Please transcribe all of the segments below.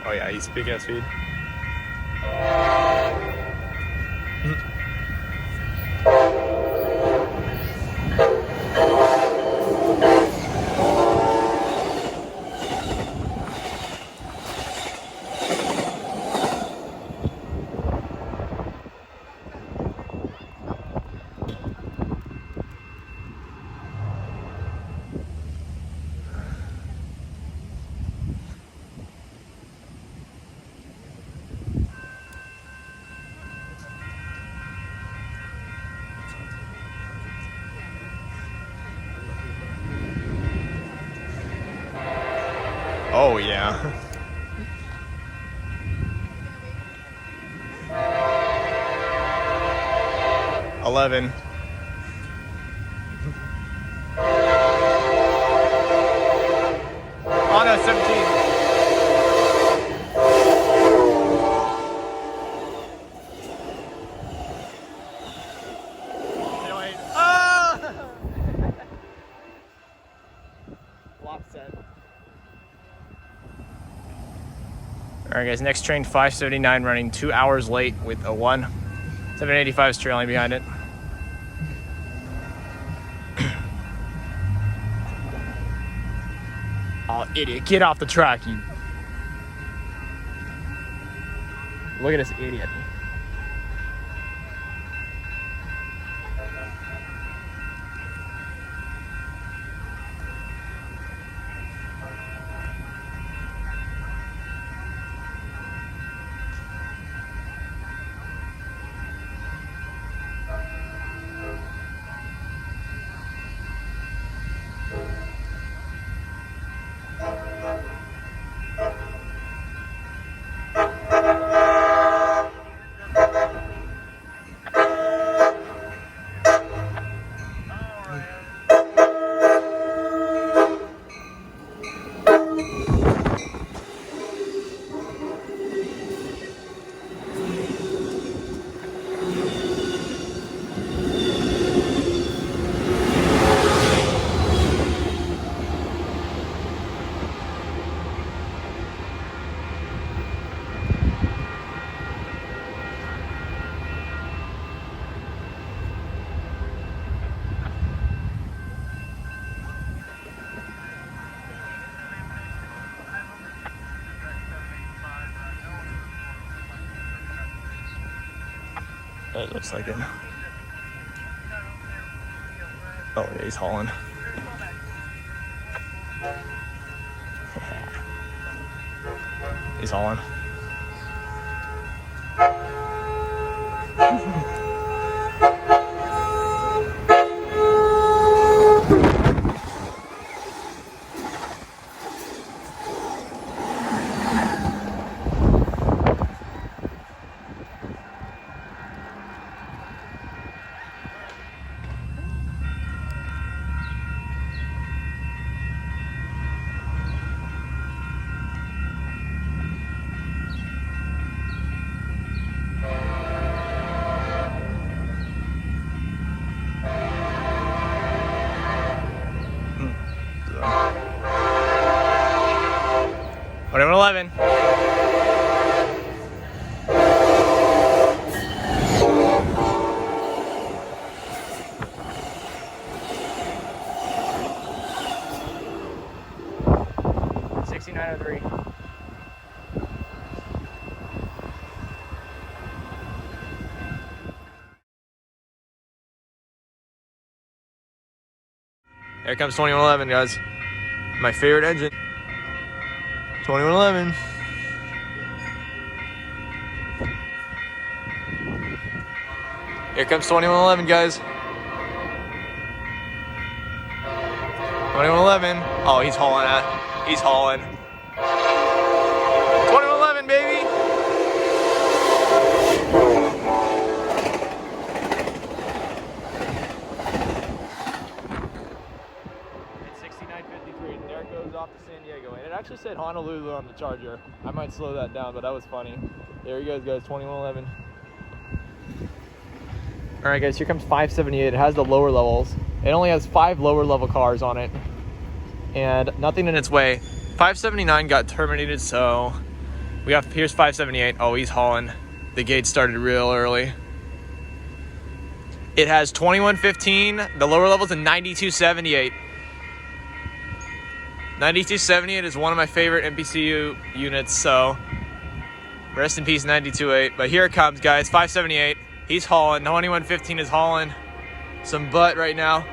Oh yeah, he's picking up speed. Oh yeah. $11. Oh no, 17. Wait. Oh! Flop set. Alright guys, next train 579 running 2 hours late with a 1. 785 is trailing behind it. Oh, idiot. Get off the track, you. Look at this idiot. That looks like it. Oh yeah, he's hauling. He's hauling. Whatever, 11. $69.03. Here comes 2111, guys. My favorite engine. 2111. Here comes 2111, guys. 2111. Oh, he's hauling at. He's hauling. 2111, baby. It's 69.53. There it goes off to San Diego. And it actually said Honolulu on the charger. I might slow that down, but that was funny. There he goes, guys. 2111. All right, guys. Here comes 578. It has the lower levels. It only has 5 lower level cars on it, and nothing in its way. 579 got terminated, so Here's 578. Oh, he's hauling. The gate started real early. It has 2115. The lower level's a 9278. 9278 is one of my favorite NPCU units, so rest in peace 928. But here it comes, guys. 578. He's hauling. 2115 is hauling some butt right now.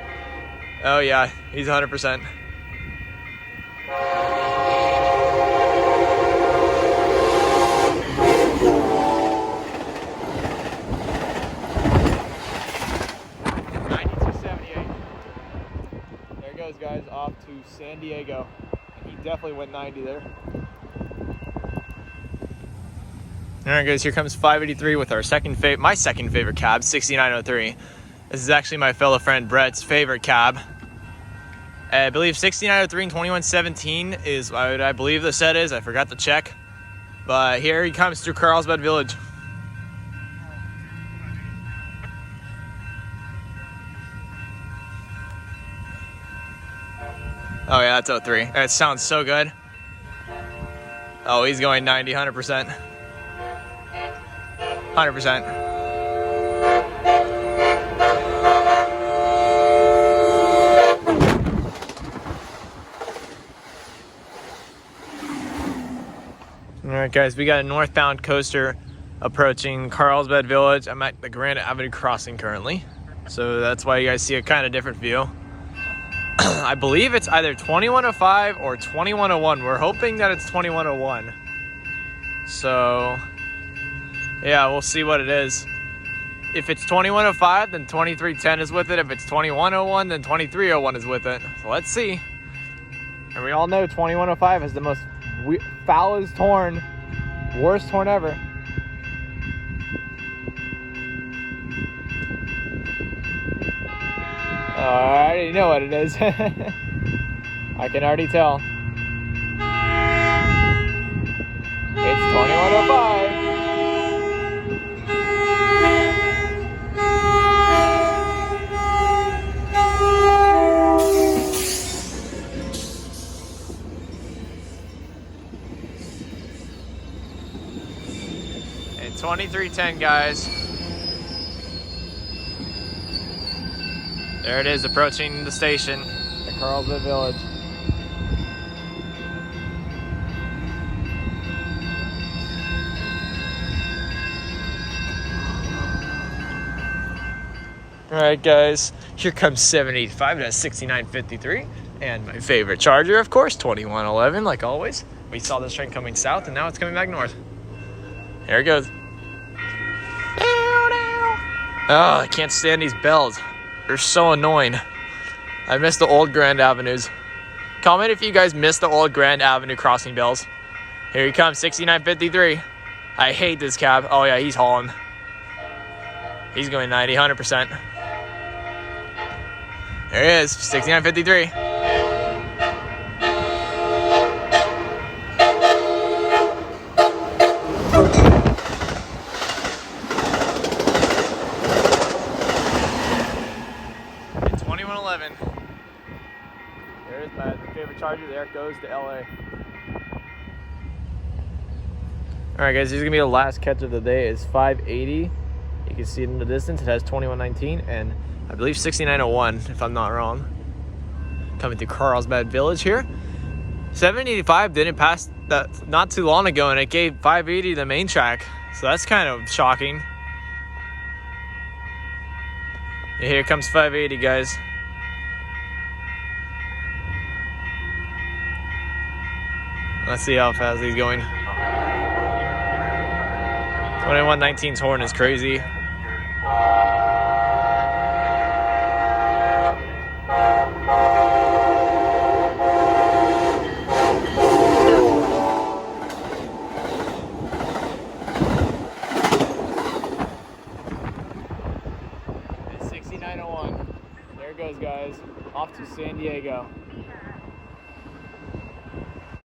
Oh yeah, he's 100%. Guys, off to San Diego. He definitely went 90 there. All right, guys, here comes 583 with my second favorite cab, 6903. This is actually my fellow friend Brett's favorite cab. I believe 6903 and 2117 is what I believe the set is. I forgot to check. But here he comes through Carlsbad Village. Oh yeah, that's 03. That sounds so good. Oh, he's going 90, 100%. 100%. Alright guys, we got a northbound coaster approaching Carlsbad Village. I'm at the Grand Avenue crossing currently, so that's why you guys see a kind of different view. I believe it's either 2105 or 2101. We're hoping that it's 2101. So, yeah, we'll see what it is. If it's 2105, then 2310 is with it. If it's 2101, then 2301 is with it. So let's see. And we all know 2105 is the most foulest horn, worst horn ever. Oh, I already know what it is. I can already tell. It's 2105. It's 2310, guys. There it is, approaching the station at Carlsbad Village. Alright guys, here comes 785 to 6953. And my favorite charger, of course, 2111, like always. We saw this train coming south and now it's coming back north. Here it goes. Oh, I can't stand these bells. They're so annoying. I miss the old Grand Avenues. Comment if you guys miss the old Grand Avenue crossing bells. Here he comes, 6953. I hate this cab. Oh yeah, he's hauling. He's going 90, 100%. There he is, 6953. There's my favorite charger. There it goes to LA. Alright guys, this is going to be the last catch of the day. It's 580. You can see it in the distance. It has 2119 and I believe 6901, if I'm not wrong. Coming through Carlsbad Village here. 785 didn't pass that not too long ago and it gave 580 the main track. So that's kind of shocking. And here comes 580, guys. Let's see how fast he's going. 2119's horn is crazy. It's 6901. There it goes, guys. Off to San Diego.